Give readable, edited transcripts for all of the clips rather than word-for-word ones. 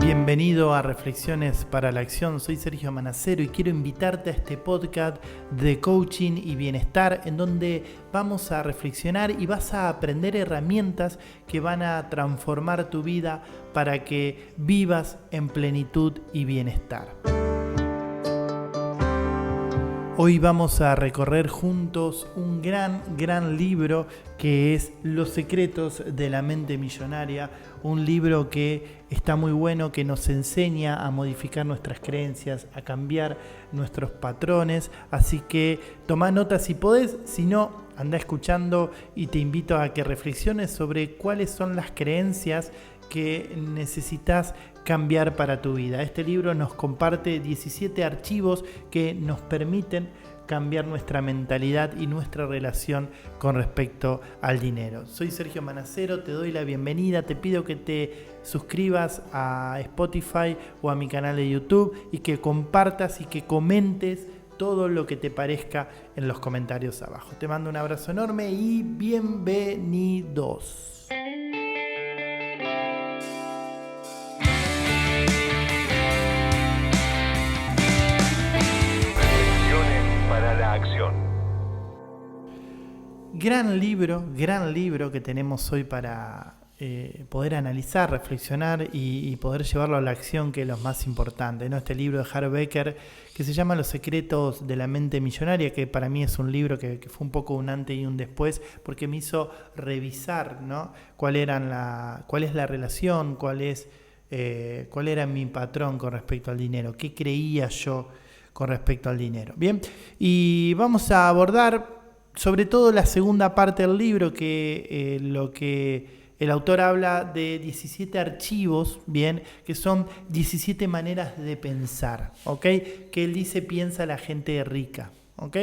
Bienvenido a Reflexiones para la Acción, soy Sergio Manacero y quiero invitarte a este podcast de coaching y bienestar en donde vamos a reflexionar y vas a aprender herramientas que van a transformar tu vida para que vivas en plenitud y bienestar. Hoy vamos a recorrer juntos un gran libro que es Los secretos de la mente millonaria, un libro que está muy bueno, que nos enseña a modificar nuestras creencias, a cambiar nuestros patrones, así que toma nota si podés, si no, anda escuchando y te invito a que reflexiones sobre cuáles son las creencias que necesitas cambiar para tu vida. Este libro nos comparte 17 archivos que nos permiten cambiar nuestra mentalidad y nuestra relación con respecto al dinero. Soy Sergio Manacero, te doy la bienvenida, te pido que te suscribas a Spotify o a mi canal de YouTube y que compartas y que comentes todo lo que te parezca en los comentarios abajo. Te mando un abrazo enorme y bienvenidos. Gran libro que tenemos hoy para poder analizar, reflexionar y poder llevarlo a la acción, que es lo más importante, ¿no? Este libro de Harv Eker que se llama Los secretos de la mente millonaria, que para mí es un libro que fue un poco un antes y un después, porque me hizo revisar, ¿no? cuál es la relación, cuál era mi patrón con respecto al dinero, qué creía yo con respecto al dinero. Bien, y vamos a abordar sobre todo la segunda parte del libro, que lo que el autor habla de 17 archivos, bien, que son 17 maneras de pensar, ¿ok? Que él dice piensa la gente rica, ¿ok?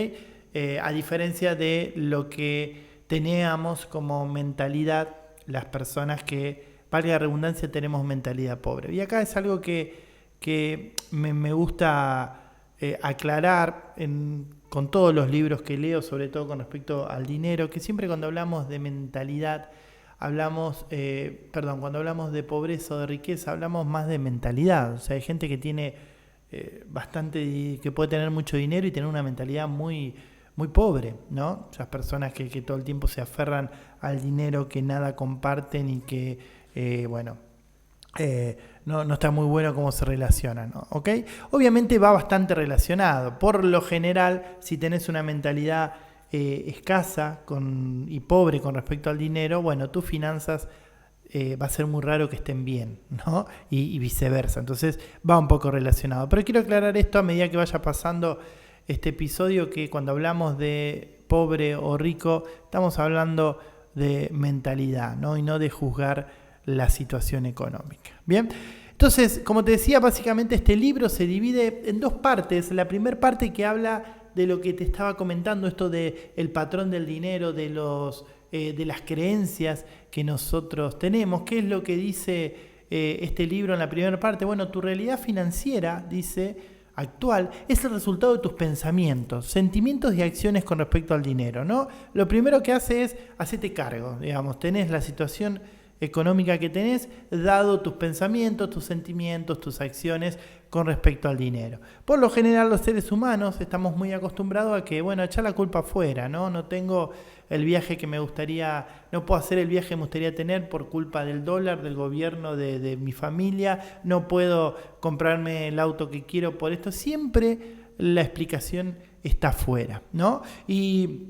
A diferencia de lo que teníamos como mentalidad las personas que, valga la redundancia, tenemos mentalidad pobre. Y acá es algo que me gusta aclarar con todos los libros que leo, sobre todo con respecto al dinero, que siempre cuando hablamos de mentalidad, cuando hablamos de pobreza o de riqueza, hablamos más de mentalidad. O sea, hay gente que tiene que puede tener mucho dinero y tener una mentalidad muy, muy pobre, ¿no? Esas personas que todo el tiempo se aferran al dinero, que nada comparten y que, no está muy bueno cómo se relacionan, ¿no? ¿Ok? Obviamente va bastante relacionado. Por lo general, si tenés una mentalidad escasa y pobre con respecto al dinero, bueno, tus finanzas va a ser muy raro que estén bien, ¿no? Y viceversa. Entonces va un poco relacionado. Pero quiero aclarar esto a medida que vaya pasando este episodio, que cuando hablamos de pobre o rico, estamos hablando de mentalidad, ¿no? Y no de juzgar la situación económica. Bien, entonces, como te decía, básicamente este libro se divide en dos partes. La primera parte que habla de lo que te estaba comentando, esto de el patrón del dinero, de las creencias que nosotros tenemos. ¿Qué es lo que dice este libro en la primera parte? Bueno, tu realidad financiera, dice, actual, es el resultado de tus pensamientos, sentimientos y acciones con respecto al dinero, ¿no? Lo primero que hace es hacerte cargo, digamos, tenés la situación económica que tenés, dado tus pensamientos, tus sentimientos, tus acciones con respecto al dinero. Por lo general, los seres humanos estamos muy acostumbrados a que, echar la culpa afuera, ¿no? No tengo el viaje que me gustaría, no puedo hacer el viaje que me gustaría tener por culpa del dólar, del gobierno, de mi familia, no puedo comprarme el auto que quiero por esto. Siempre la explicación está afuera, ¿no? Y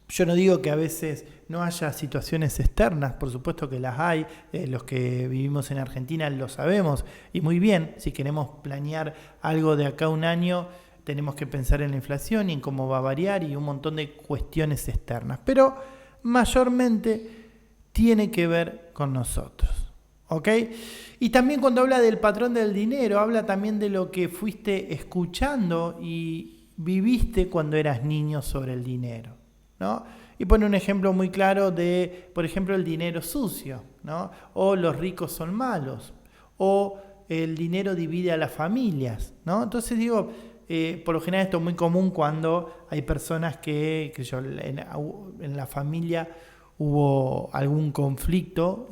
yo no digo que a veces no haya situaciones externas, por supuesto que las hay, los que vivimos en Argentina lo sabemos, y muy bien, si queremos planear algo de acá a un año, tenemos que pensar en la inflación y en cómo va a variar y un montón de cuestiones externas, pero mayormente tiene que ver con nosotros, ¿ok? Y también cuando habla del patrón del dinero, habla también de lo que fuiste escuchando y viviste cuando eras niño sobre el dinero, ¿no? Y pone un ejemplo muy claro de, por ejemplo, el dinero sucio, ¿no? O los ricos son malos, o el dinero divide a las familias, ¿no? Entonces digo, por lo general esto es muy común cuando hay personas que en la familia hubo algún conflicto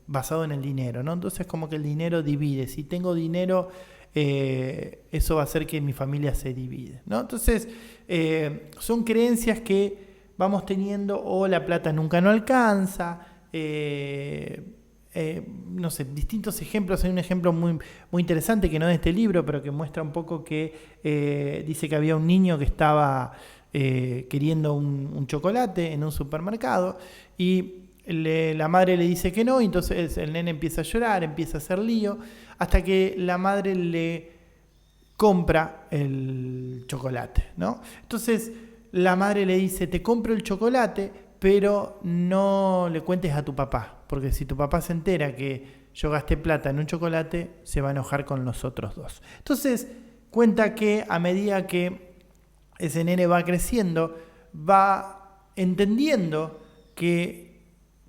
basado en el dinero, ¿no? Entonces como que el dinero divide. Si tengo dinero, eso va a hacer que mi familia se divide, ¿no? Entonces son creencias que vamos teniendo, o la plata nunca no alcanza, no sé, distintos ejemplos. Hay un ejemplo muy, muy interesante que no es de este libro, pero que muestra un poco que dice que había un niño que estaba queriendo un chocolate en un supermercado y la madre le dice que no, y entonces el nene empieza a llorar, empieza a hacer lío, hasta que la madre le compra el chocolate, ¿no? Entonces la madre le dice: te compro el chocolate, pero no le cuentes a tu papá, porque si tu papá se entera que yo gasté plata en un chocolate, se va a enojar con los otros dos. Entonces cuenta que a medida que ese nene va creciendo, va entendiendo que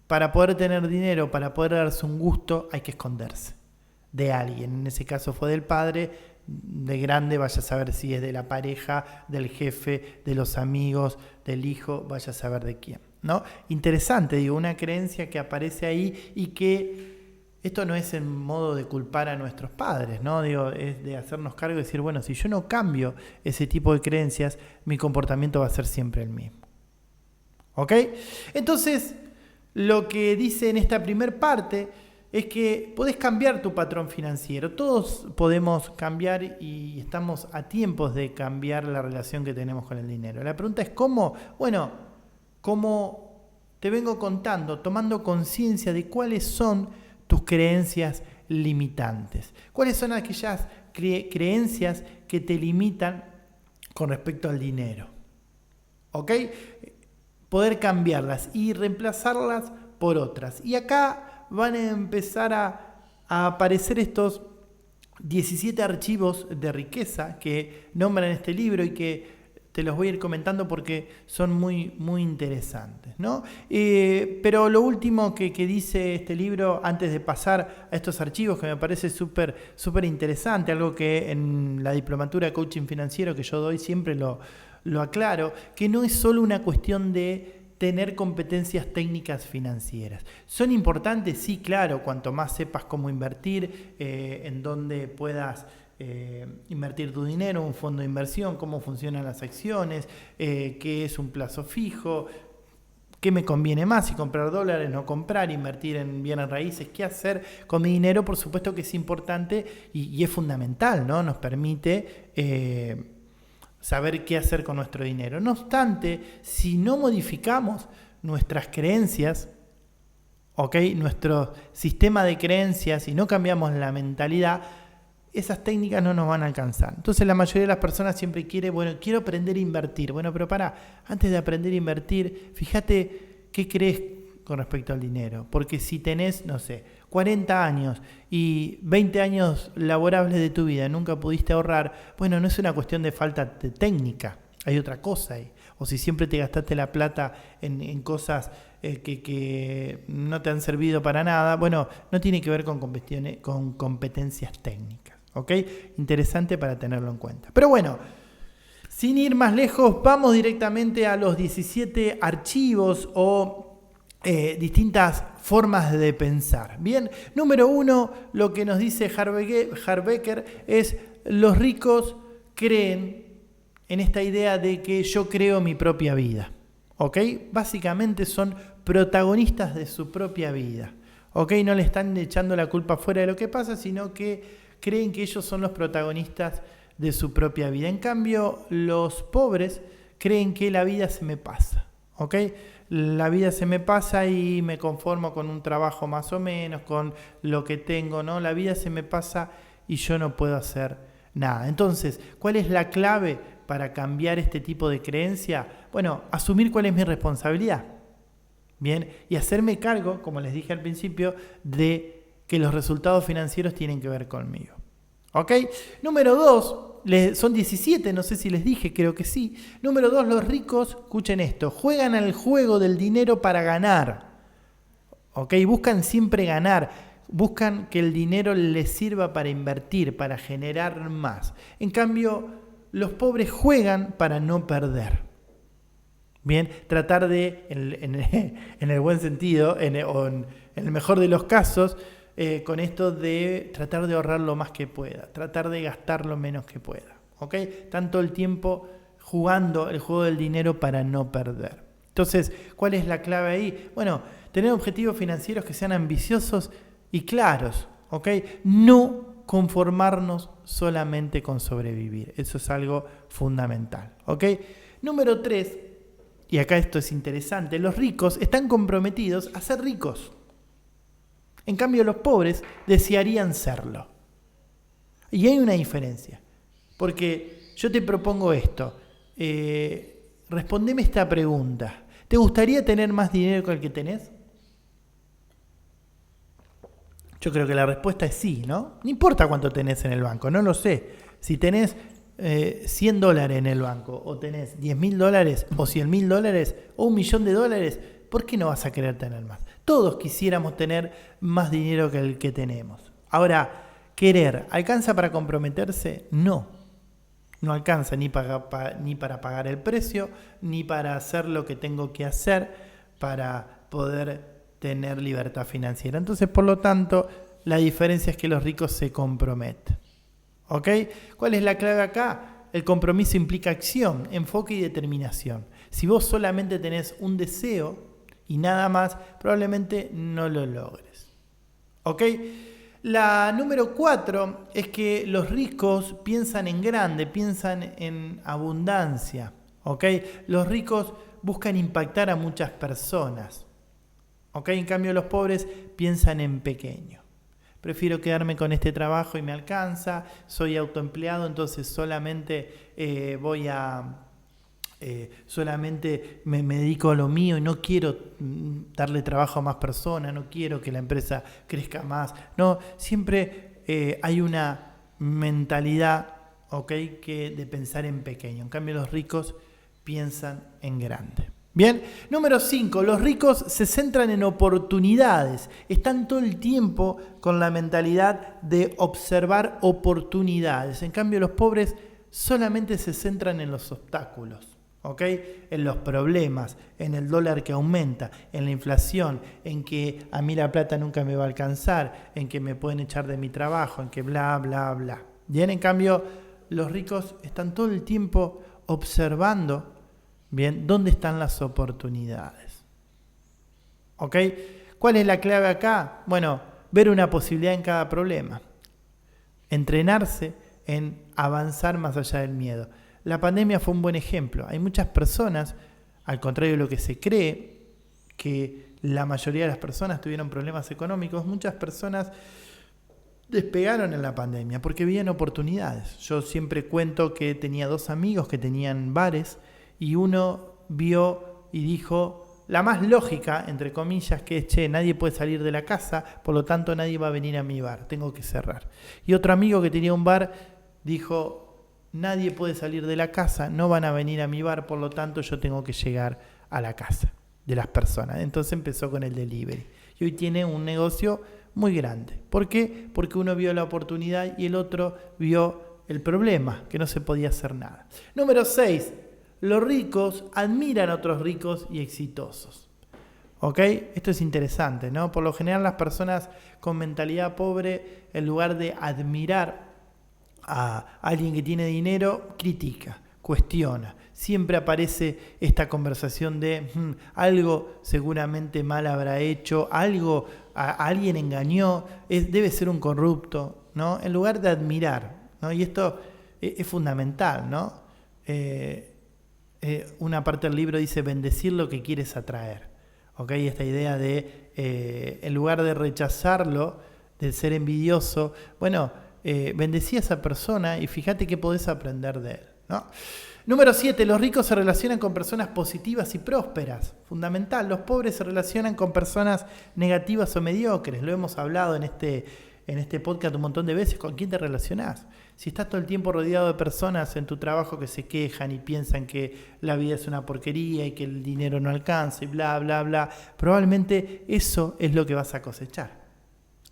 para poder tener dinero, para poder darse un gusto, hay que esconderse de alguien. En ese caso fue del padre. De grande vaya a saber si es de la pareja, del jefe, de los amigos, del hijo, vaya a saber de quién, ¿no? Interesante, digo, una creencia que aparece ahí, y que esto no es en modo de culpar a nuestros padres, ¿no? Digo, es de hacernos cargo y decir, bueno, si yo no cambio ese tipo de creencias, mi comportamiento va a ser siempre el mismo. ¿Ok? Entonces, lo que dice en esta primer parte es que podés cambiar tu patrón financiero. Todos podemos cambiar, y estamos a tiempos de cambiar la relación que tenemos con el dinero. La pregunta es ¿cómo? Bueno, como te vengo contando, tomando conciencia de cuáles son tus creencias limitantes. ¿Cuáles son aquellas creencias que te limitan con respecto al dinero? ¿Ok? Poder cambiarlas y reemplazarlas por otras. Y acá van a empezar a aparecer estos 17 archivos de riqueza que nombran este libro, y que te los voy a ir comentando porque son muy, muy interesantes, ¿no? Pero lo último que dice este libro, antes de pasar a estos archivos, que me parece súper interesante, algo que en la diplomatura de coaching financiero que yo doy siempre lo aclaro, que no es solo una cuestión de tener competencias técnicas financieras. ¿Son importantes? Sí, claro, cuanto más sepas cómo invertir, en dónde puedas invertir tu dinero, un fondo de inversión, cómo funcionan las acciones, qué es un plazo fijo, qué me conviene más, si comprar dólares, no comprar, invertir en bienes raíces, qué hacer con mi dinero, por supuesto que es importante y es fundamental, ¿no? Nos permite saber qué hacer con nuestro dinero. No obstante, si no modificamos nuestras creencias, ¿okay?, nuestro sistema de creencias, y no cambiamos la mentalidad, esas técnicas no nos van a alcanzar. Entonces la mayoría de las personas siempre quiere, bueno, quiero aprender a invertir. Bueno, pero antes de aprender a invertir, fíjate qué crees con respecto al dinero. Porque si tenés, no sé, 40 años y 20 años laborables de tu vida, nunca pudiste ahorrar, bueno, no es una cuestión de falta de técnica, hay otra cosa ahí. O si siempre te gastaste la plata en cosas que no te han servido para nada, bueno, no tiene que ver con competencias técnicas. ¿Ok? Interesante para tenerlo en cuenta. Pero bueno, sin ir más lejos, vamos directamente a los 17 archivos o distintas formas de pensar. Bien, número 1, lo que nos dice Harbecker es: los ricos creen en esta idea de que yo creo mi propia vida. ¿Ok? Básicamente son protagonistas de su propia vida. ¿Ok? No le están echando la culpa fuera de lo que pasa, sino que creen que ellos son los protagonistas de su propia vida. En cambio, los pobres creen que la vida se me pasa. ¿Ok? La vida se me pasa y me conformo con un trabajo más o menos, con lo que tengo, ¿no? La vida se me pasa y yo no puedo hacer nada. Entonces, ¿cuál es la clave para cambiar este tipo de creencia? Bueno, asumir cuál es mi responsabilidad. Bien, y hacerme cargo, como les dije al principio, de que los resultados financieros tienen que ver conmigo. ¿Ok? Número 2, son 17, no sé si les dije, creo que sí. Número 2, los ricos, escuchen esto, juegan al juego del dinero para ganar. ¿Ok? Buscan siempre ganar, buscan que el dinero les sirva para invertir, para generar más. En cambio, los pobres juegan para no perder. Bien, tratar de, en el buen sentido, en el mejor de los casos, con esto de tratar de ahorrar lo más que pueda, tratar de gastar lo menos que pueda, ¿ok? Tanto el tiempo jugando el juego del dinero para no perder. Entonces, ¿cuál es la clave ahí? Bueno, tener objetivos financieros que sean ambiciosos y claros, ¿ok? No conformarnos solamente con sobrevivir. Eso es algo fundamental, ¿ok? Número 3, y acá esto es interesante, los ricos están comprometidos a ser ricos. En cambio, los pobres desearían serlo. Y hay una diferencia, porque yo te propongo esto. Respondeme esta pregunta. ¿Te gustaría tener más dinero que el que tenés? Yo creo que la respuesta es sí, ¿no? No importa cuánto tenés en el banco, no lo sé. Si tenés $100 en el banco, o tenés $10.000, o $100.000, o $1.000.000, ¿por qué no vas a querer tener más? Todos quisiéramos tener más dinero que el que tenemos. Ahora, querer, ¿alcanza para comprometerse? No. No alcanza ni para pagar el precio, ni para hacer lo que tengo que hacer para poder tener libertad financiera. Entonces, por lo tanto, la diferencia es que los ricos se comprometen. ¿Ok? ¿Cuál es la clave acá? El compromiso implica acción, enfoque y determinación. Si vos solamente tenés un deseo y nada más, probablemente no lo logres. ¿Ok? La número 4 es que los ricos piensan en grande, piensan en abundancia. ¿Ok? Los ricos buscan impactar a muchas personas. ¿Ok? En cambio, los pobres piensan en pequeño. Prefiero quedarme con este trabajo y me alcanza, soy autoempleado, entonces solamente solamente me dedico a lo mío y no quiero darle trabajo a más personas, no quiero que la empresa crezca más. No, siempre hay una mentalidad, ¿okay?, de pensar en pequeño. En cambio, los ricos piensan en grande. Bien, número 5, los ricos se centran en oportunidades, están todo el tiempo con la mentalidad de observar oportunidades. En cambio, los pobres solamente se centran en los obstáculos. ¿Ok? En los problemas, en el dólar que aumenta, en la inflación, en que a mí la plata nunca me va a alcanzar, en que me pueden echar de mi trabajo, en que bla, bla, bla. Bien, en cambio, los ricos están todo el tiempo observando, bien, dónde están las oportunidades. ¿Ok? ¿Cuál es la clave acá? Bueno, ver una posibilidad en cada problema. Entrenarse en avanzar más allá del miedo. La pandemia fue un buen ejemplo. Hay muchas personas, al contrario de lo que se cree, que la mayoría de las personas tuvieron problemas económicos, muchas personas despegaron en la pandemia porque veían oportunidades. Yo siempre cuento que tenía 2 amigos que tenían bares y uno vio y dijo, la más lógica, entre comillas, que es, che, nadie puede salir de la casa, por lo tanto nadie va a venir a mi bar, tengo que cerrar. Y otro amigo que tenía un bar dijo, nadie puede salir de la casa, no van a venir a mi bar, por lo tanto yo tengo que llegar a la casa de las personas. Entonces empezó con el delivery. Y hoy tiene un negocio muy grande. ¿Por qué? Porque uno vio la oportunidad y el otro vio el problema, que no se podía hacer nada. Número 6. Los ricos admiran a otros ricos y exitosos. ¿Ok? Esto es interesante, ¿no? Por lo general las personas con mentalidad pobre, en lugar de admirar a alguien que tiene dinero, critica, cuestiona. Siempre aparece esta conversación de algo seguramente mal habrá hecho, algo a alguien engañó, debe ser un corrupto, ¿no? En lugar de admirar, ¿no? Y esto es fundamental, ¿no? Una parte del libro dice bendecir lo que quieres atraer. ¿Okay? Esta idea de, en lugar de rechazarlo, de ser envidioso, bueno, bendecí a esa persona y fíjate qué podés aprender de él, ¿no? Número 7, los ricos se relacionan con personas positivas y prósperas. Fundamental, los pobres se relacionan con personas negativas o mediocres. Lo hemos hablado en este podcast un montón de veces. ¿Con quién te relacionás? Si estás todo el tiempo rodeado de personas en tu trabajo que se quejan y piensan que la vida es una porquería y que el dinero no alcanza y bla, bla, bla, probablemente eso es lo que vas a cosechar.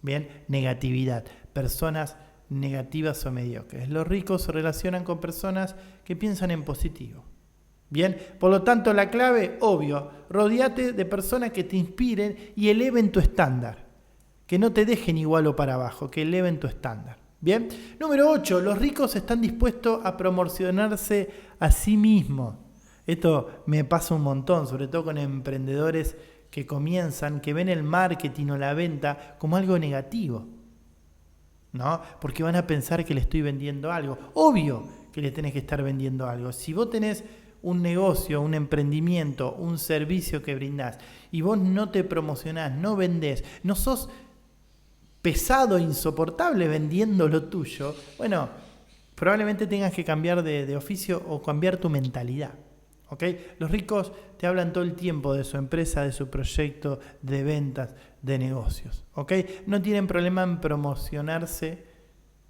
Bien, negatividad, personas negativas o mediocres. Los ricos se relacionan con personas que piensan en positivo. Bien, por lo tanto la clave, obvio, rodeate de personas que te inspiren y eleven tu estándar. Que no te dejen igual o para abajo, que eleven tu estándar. Bien, número 8, los ricos están dispuestos a promocionarse a sí mismos. Esto me pasa un montón, sobre todo con emprendedores que comienzan, que ven el marketing o la venta como algo negativo, ¿no? Porque van a pensar que le estoy vendiendo algo. Obvio que le tenés que estar vendiendo algo. Si vos tenés un negocio, un emprendimiento, un servicio que brindás y vos no te promocionás, no vendés, no sos pesado, insoportable vendiendo lo tuyo, bueno, probablemente tengas que cambiar de oficio o cambiar tu mentalidad. ¿Okay? Los ricos te hablan todo el tiempo de su empresa, de su proyecto, de ventas, de negocios. ¿Okay? No tienen problema en promocionarse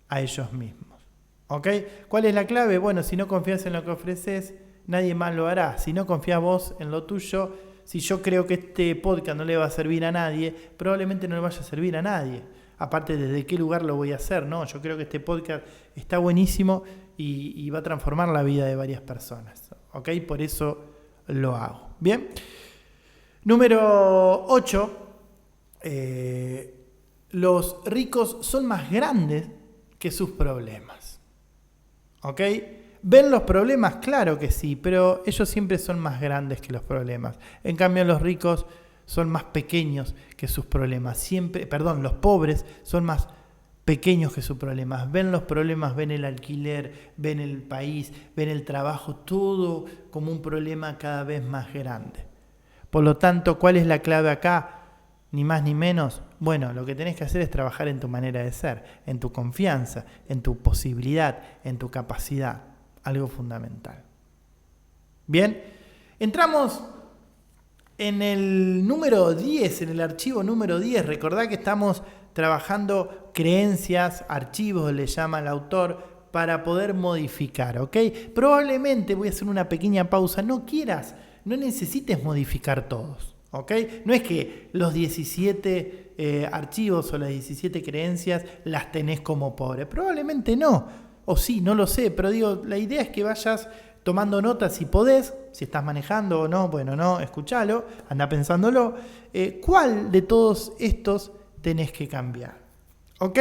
a ellos mismos. ¿Okay? ¿Cuál es la clave? Bueno, si no confías en lo que ofreces, nadie más lo hará. Si no confías vos en lo tuyo, si yo creo que este podcast no le va a servir a nadie, probablemente no le vaya a servir a nadie. Aparte, ¿desde qué lugar lo voy a hacer? No, yo creo que este podcast está buenísimo y va a transformar la vida de varias personas. ¿Ok? Por eso lo hago. Bien. Número 8. Los ricos son más grandes que sus problemas. ¿Ok? ¿Ven los problemas? Claro que sí, pero ellos siempre son más grandes que los problemas. En cambio, los ricos son más pequeños que sus problemas. Los pobres son más pequeños que sus problemas. Ven los problemas, ven el alquiler, ven el país, ven el trabajo, todo como un problema cada vez más grande. Por lo tanto, ¿cuál es la clave acá? Ni más ni menos. Bueno, lo que tenés que hacer es trabajar en tu manera de ser, en tu confianza, en tu posibilidad, en tu capacidad. Algo fundamental. Bien, entramos en el número 10, en el archivo número 10. Recordá que estamos trabajando creencias, archivos, le llama el autor, para poder modificar, ¿ok? Probablemente, voy a hacer una pequeña pausa, no necesites modificar todos, ¿ok? No es que los 17 archivos o las 17 creencias las tenés como pobre, probablemente no. O sí, no lo sé, pero digo, la idea es que vayas tomando notas si podés, si estás manejando o no, bueno, no, escuchalo, anda pensándolo. ¿Cuál de todos estos tenés que cambiar? ¿Ok?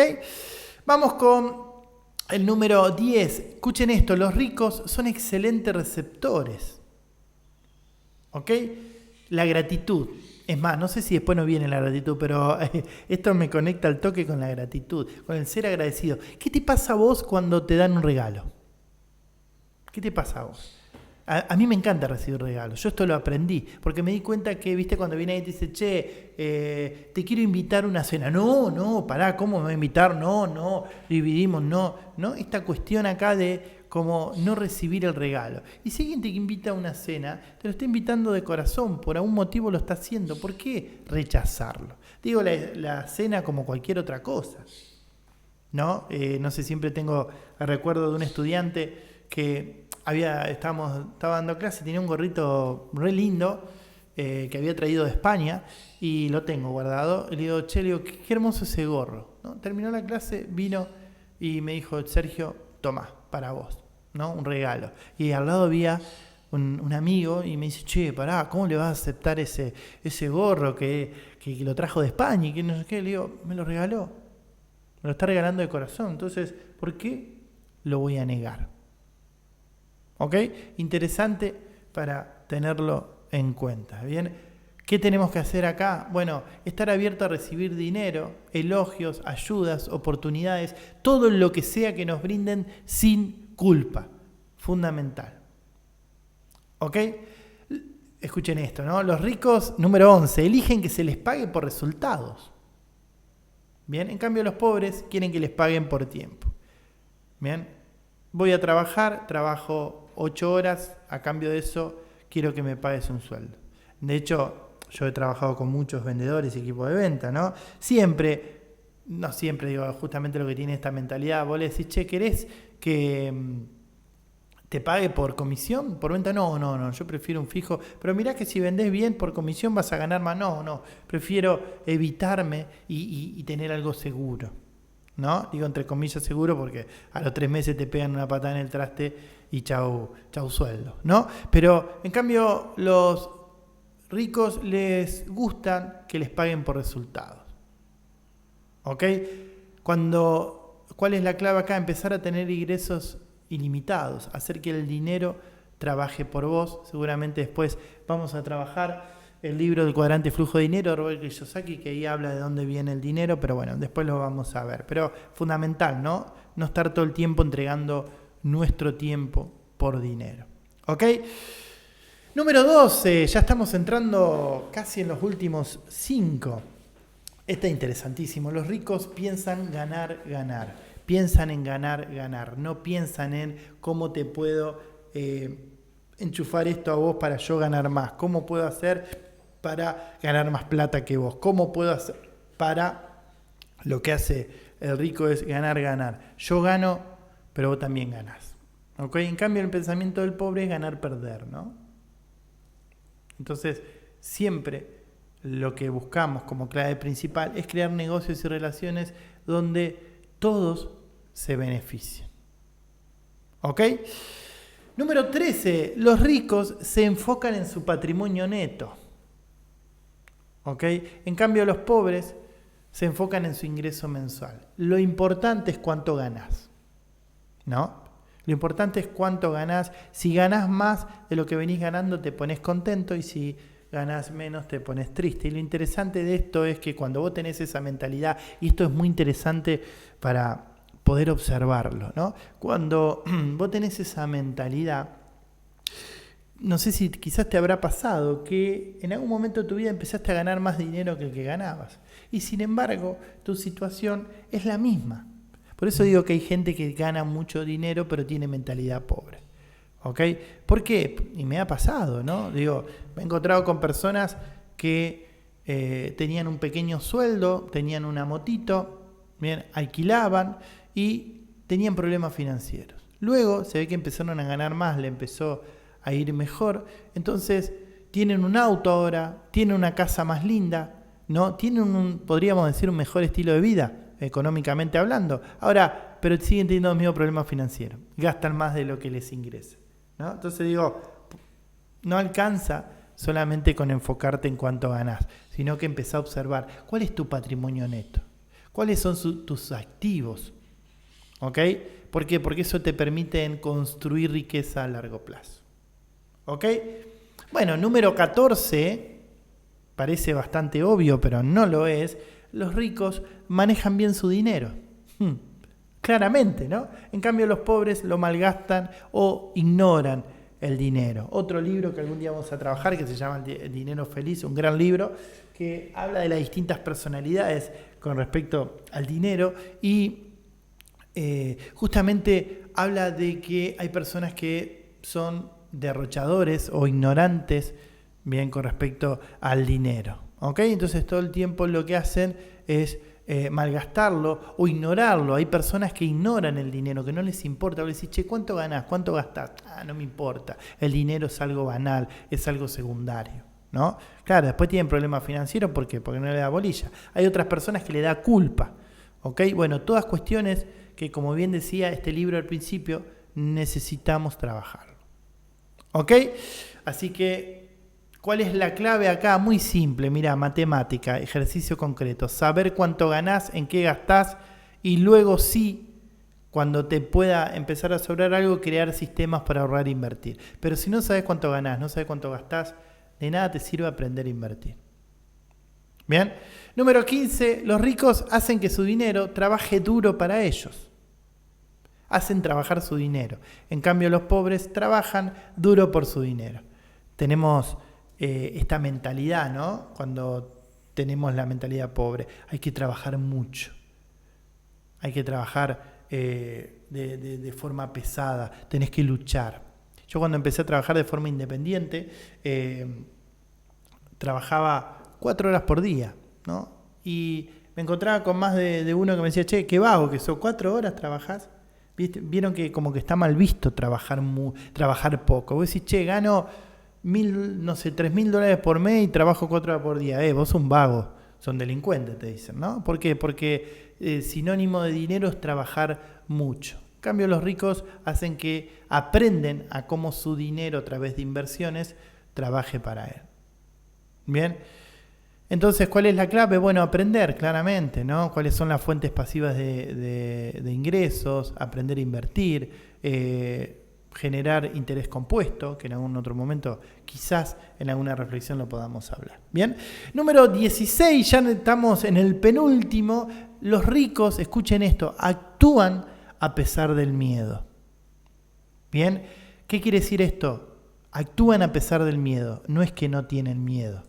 Vamos con el número 10. Escuchen esto, los ricos son excelentes receptores. ¿Ok? La gratitud. Es más, no sé si después no viene la gratitud, pero esto me conecta al toque con la gratitud, con el ser agradecido. ¿Qué te pasa a vos cuando te dan un regalo? ¿Qué te pasa a vos? A mí me encanta recibir regalos. Yo esto lo aprendí, porque me di cuenta que, viste, cuando viene ahí y te dice, che, te quiero invitar a una cena. No, pará, ¿cómo me va a invitar? No, dividimos, no. Esta cuestión acá de como no recibir el regalo. Y si alguien te invita a una cena, te lo está invitando de corazón, por algún motivo lo está haciendo. ¿Por qué rechazarlo? Digo, la cena como cualquier otra cosa, ¿no? No sé, siempre tengo el recuerdo de un estudiante que estaba dando clase, tenía un gorrito re lindo que había traído de España y lo tengo guardado. Y le digo, che, qué hermoso ese gorro, ¿no? Terminó la clase, vino y me dijo, Sergio, toma, para vos, ¿no? Un regalo. Y al lado había un amigo y me dice, che, pará, ¿cómo le vas a aceptar ese gorro que lo trajo de España y que no sé qué? Le digo, me lo regaló, me lo está regalando de corazón, entonces, ¿por qué lo voy a negar? ¿Ok? Interesante para tenerlo en cuenta. ¿Bien? ¿Qué tenemos que hacer acá? Bueno, estar abierto a recibir dinero, elogios, ayudas, oportunidades, todo lo que sea que nos brinden sin culpa. Fundamental. ¿Ok? Escuchen esto, ¿no? Los ricos, número 11, eligen que se les pague por resultados. Bien, en cambio los pobres quieren que les paguen por tiempo. Bien, voy a trabajar, trabajo 8 horas, a cambio de eso quiero que me pagues un sueldo. De hecho, yo he trabajado con muchos vendedores y equipos de venta, ¿no? No siempre, digo, justamente lo que tiene esta mentalidad, vos le decís, che, ¿querés que te pague por comisión? ¿Por venta? No, yo prefiero un fijo, pero mirá que si vendés bien por comisión vas a ganar más. No, prefiero evitarme y tener algo seguro. ¿no? Digo entre comillas seguro porque a los 3 meses te pegan una patada en el traste y chau sueldo, ¿no? Pero en cambio los ricos les gustan que les paguen por resultados. ¿Ok? ¿Cuál es la clave acá? Empezar a tener ingresos ilimitados, hacer que el dinero trabaje por vos. Seguramente después vamos a trabajar el libro del cuadrante flujo de dinero de Robert Kiyosaki, que ahí habla de dónde viene el dinero, pero bueno, después lo vamos a ver. Pero fundamental, ¿no? No estar todo el tiempo entregando nuestro tiempo por dinero. ¿Ok? Número 12, ya estamos entrando casi en los últimos 5. Este es interesantísimo. Los ricos piensan ganar. Piensan en ganar. No piensan en cómo te puedo enchufar esto a vos para yo ganar más. ¿Cómo puedo hacer para ganar más plata que vos? ¿Cómo puedo hacer para...? Lo que hace el rico es ganar. Yo gano, pero vos también ganás. ¿Ok? En cambio, el pensamiento del pobre es ganar-perder, ¿no? Entonces, siempre lo que buscamos como clave principal es crear negocios y relaciones donde todos se beneficien. ¿Ok? Número 13. Los ricos se enfocan en su patrimonio neto. ¿Ok? En cambio, los pobres se enfocan en su ingreso mensual. Lo importante es cuánto ganás, ¿no? Lo importante es cuánto ganás. Si ganás más de lo que venís ganando, te pones contento, y si ganás menos, te pones triste. Y lo interesante de esto es que cuando vos tenés esa mentalidad, y esto es muy interesante para poder observarlo, ¿no? Cuando vos tenés esa mentalidad, no sé si quizás te habrá pasado que en algún momento de tu vida empezaste a ganar más dinero que el que ganabas. Y sin embargo, tu situación es la misma. Por eso digo que hay gente que gana mucho dinero pero tiene mentalidad pobre. ¿Ok? ¿Por qué? Y me ha pasado, ¿no? Digo, me he encontrado con personas que tenían un pequeño sueldo, tenían una motito, bien, alquilaban y tenían problemas financieros. Luego se ve que empezaron a ganar más, le empezó a ir mejor. Entonces tienen un auto ahora, tienen una casa más linda, ¿no? Tienen podríamos decir, un mejor estilo de vida, económicamente hablando. Ahora, pero siguen teniendo los mismos problemas financieros. Gastan más de lo que les ingresa, ¿no? Entonces digo, no alcanza solamente con enfocarte en cuánto ganás, sino que empezá a observar cuál es tu patrimonio neto, cuáles son tus activos. ¿Ok? ¿Por qué? Porque eso te permite construir riqueza a largo plazo. ¿Ok? Bueno, número 14, parece bastante obvio, pero no lo es. Los ricos manejan bien su dinero. Claramente, ¿no? En cambio, los pobres lo malgastan o ignoran el dinero. Otro libro que algún día vamos a trabajar, que se llama El dinero feliz, un gran libro, que habla de las distintas personalidades con respecto al dinero y justamente habla de que hay personas que son derrochadores o ignorantes, bien, con respecto al dinero. ¿Ok? Entonces todo el tiempo lo que hacen es malgastarlo o ignorarlo. Hay personas que ignoran el dinero, que no les importa. Vos decís, che, ¿cuánto ganás? ¿Cuánto gastás? No me importa. El dinero es algo banal, es algo secundario, ¿no? Claro, después tienen problemas financieros porque no le da bolilla. Hay otras personas que le da culpa. ¿Ok? Bueno, todas cuestiones que, como bien decía este libro al principio, necesitamos trabajar. ¿Ok? Así que, ¿cuál es la clave acá? Muy simple, mira, matemática, ejercicio concreto. Saber cuánto ganás, en qué gastás, y luego sí, cuando te pueda empezar a sobrar algo, crear sistemas para ahorrar e invertir. Pero si no sabes cuánto ganás, no sabes cuánto gastás, de nada te sirve aprender a invertir. Bien. Número 15, los ricos hacen que su dinero trabaje duro para ellos. Hacen trabajar su dinero. En cambio, los pobres trabajan duro por su dinero. Tenemos esta mentalidad, ¿no? Cuando tenemos la mentalidad pobre, hay que trabajar mucho. Hay que trabajar de forma pesada. Tenés que luchar. Yo cuando empecé a trabajar de forma independiente, trabajaba 4 horas por día, ¿no? Y me encontraba con más de uno que me decía, che, qué vago que son, 4 horas trabajás. Vieron que como que está mal visto trabajar poco. Vos decís, che, gano $3,000 por mes y trabajo 4 horas por día. Vos sos un vago, son delincuentes, te dicen, ¿no? ¿Por qué? Porque sinónimo de dinero es trabajar mucho. En cambio, los ricos hacen que aprenden a cómo su dinero a través de inversiones trabaje para él. Bien. Entonces, ¿cuál es la clave? Bueno, aprender claramente, ¿no? Cuáles son las fuentes pasivas de ingresos, aprender a invertir, generar interés compuesto, que en algún otro momento quizás en alguna reflexión lo podamos hablar. Bien, número 16, ya estamos en el penúltimo. Los ricos, escuchen esto, actúan a pesar del miedo. Bien, ¿qué quiere decir esto? Actúan a pesar del miedo, no es que no tienen miedo.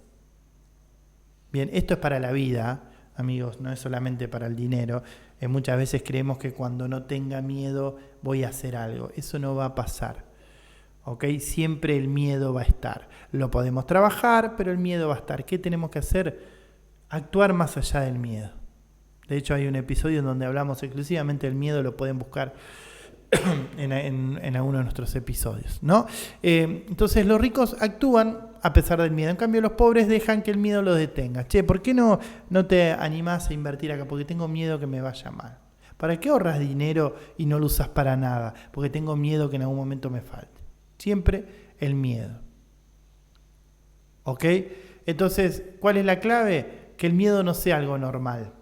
Bien, esto es para la vida, amigos, no es solamente para el dinero. Muchas veces creemos que cuando no tenga miedo voy a hacer algo. Eso no va a pasar. ¿Ok? Siempre el miedo va a estar. Lo podemos trabajar, pero el miedo va a estar. ¿Qué tenemos que hacer? Actuar más allá del miedo. De hecho, hay un episodio en donde hablamos exclusivamente del miedo, lo pueden buscar en alguno de nuestros episodios, ¿no? Entonces los ricos actúan a pesar del miedo. En cambio los pobres dejan que el miedo los detenga. Che, ¿por qué no te animás a invertir acá? Porque tengo miedo que me vaya mal. ¿Para qué ahorras dinero y no lo usas para nada? Porque tengo miedo que en algún momento me falte. Siempre el miedo. ¿Ok? Entonces, ¿cuál es la clave? Que el miedo no sea algo normal.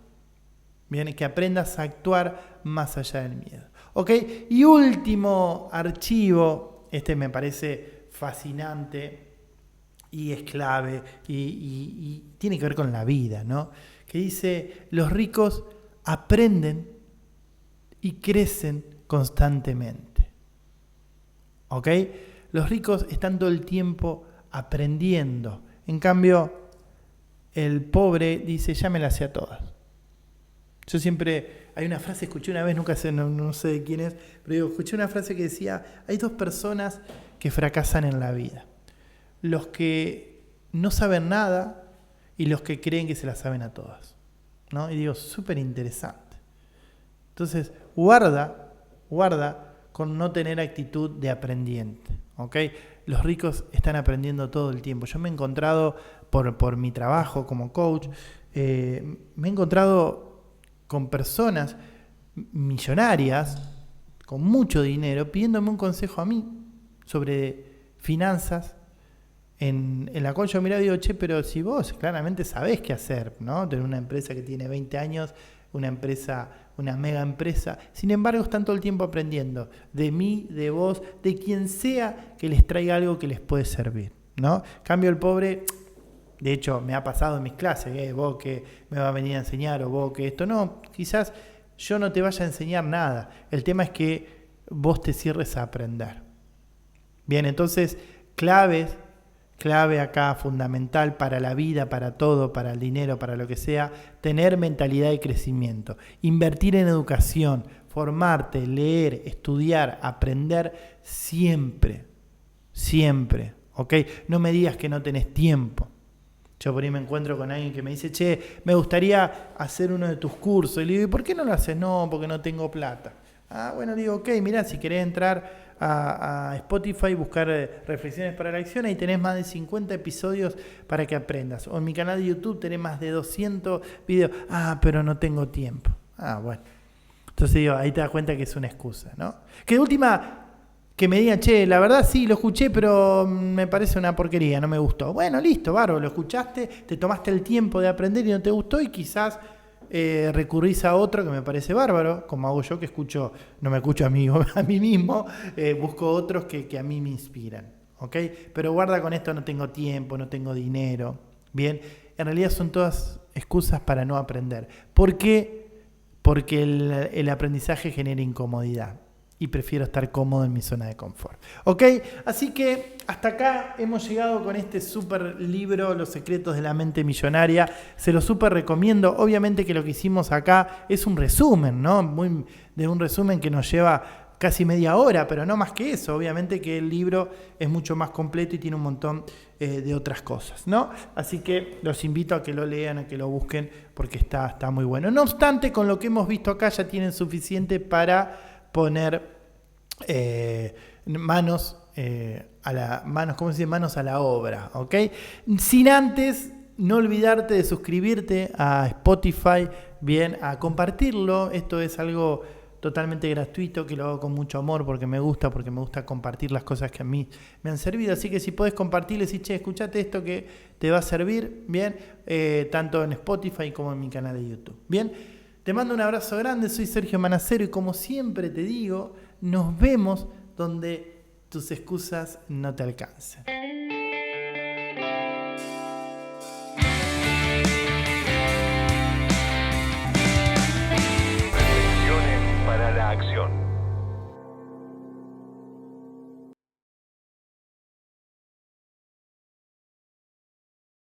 Bien, que aprendas a actuar más allá del miedo. ¿Ok? Y último archivo, este me parece fascinante y es clave y tiene que ver con la vida, ¿no? Que dice, los ricos aprenden y crecen constantemente. ¿Ok? Los ricos están todo el tiempo aprendiendo. En cambio, el pobre dice, ya me las sé a todas. Yo siempre, hay una frase, escuché una vez, nunca sé, no sé de quién es, pero digo, escuché una frase que decía, hay dos personas que fracasan en la vida. Los que no saben nada y los que creen que se las saben a todas, ¿no? Y digo, súper interesante. Entonces, guarda con no tener actitud de aprendiente, ¿ok? Los ricos están aprendiendo todo el tiempo. Yo me he encontrado, por mi trabajo como coach, me he encontrado con personas millonarias, con mucho dinero, pidiéndome un consejo a mí sobre finanzas, en la cual yo miraba y digo, che, pero si vos claramente sabés qué hacer, ¿no? Tener una empresa que tiene 20 años, una mega empresa, sin embargo están todo el tiempo aprendiendo de mí, de vos, de quien sea que les traiga algo que les puede servir, ¿no? Cambio el pobre. De hecho, me ha pasado en mis clases, vos que me va a venir a enseñar o vos que esto. No, quizás yo no te vaya a enseñar nada. El tema es que vos te cierres a aprender. Bien, entonces, clave acá, fundamental para la vida, para todo, para el dinero, para lo que sea, tener mentalidad de crecimiento. Invertir en educación, formarte, leer, estudiar, aprender siempre. Siempre, ¿ok? No me digas que no tenés tiempo. Yo por ahí me encuentro con alguien que me dice, che, me gustaría hacer uno de tus cursos. Y le digo, ¿y por qué no lo haces? No, porque no tengo plata. Ah, bueno, digo, ok, mirá, si querés entrar a Spotify, buscar Reflexiones para la Acción, ahí tenés más de 50 episodios para que aprendas. O en mi canal de YouTube tenés más de 200 videos. Ah, pero no tengo tiempo. Ah, bueno. Entonces digo, ahí te das cuenta que es una excusa, ¿no? Que de última, que me digan, che, la verdad sí, lo escuché, pero me parece una porquería, no me gustó. Bueno, listo, bárbaro, lo escuchaste, te tomaste el tiempo de aprender y no te gustó y quizás recurrís a otro que me parece bárbaro, como hago yo que escucho, no me escucho a mí mismo, busco otros que a mí me inspiran, ¿ok? Pero guarda con esto, no tengo tiempo, no tengo dinero, ¿bien? En realidad son todas excusas para no aprender. ¿Por qué? Porque el aprendizaje genera incomodidad. Y prefiero estar cómodo en mi zona de confort. ¿Ok? Así que hasta acá hemos llegado con este súper libro, Los secretos de la mente millonaria. Se lo súper recomiendo. Obviamente que lo que hicimos acá es un resumen, ¿no? De un resumen que nos lleva casi media hora, pero no más que eso. Obviamente que el libro es mucho más completo y tiene un montón de otras cosas, ¿no? Así que los invito a que lo lean, a que lo busquen, porque está muy bueno. No obstante, con lo que hemos visto acá ya tienen suficiente para poner manos a la obra, ¿ok? Sin antes No olvidarte de suscribirte a Spotify, bien, a compartirlo. Esto es algo totalmente gratuito, que lo hago con mucho amor porque me gusta compartir las cosas que a mí me han servido. Así que si podés compartirles y che, escuchate esto que te va a servir, bien, tanto en Spotify como en mi canal de YouTube. Bien, te mando un abrazo grande, soy Sergio Manacero y como siempre te digo, nos vemos donde tus excusas no te alcancen.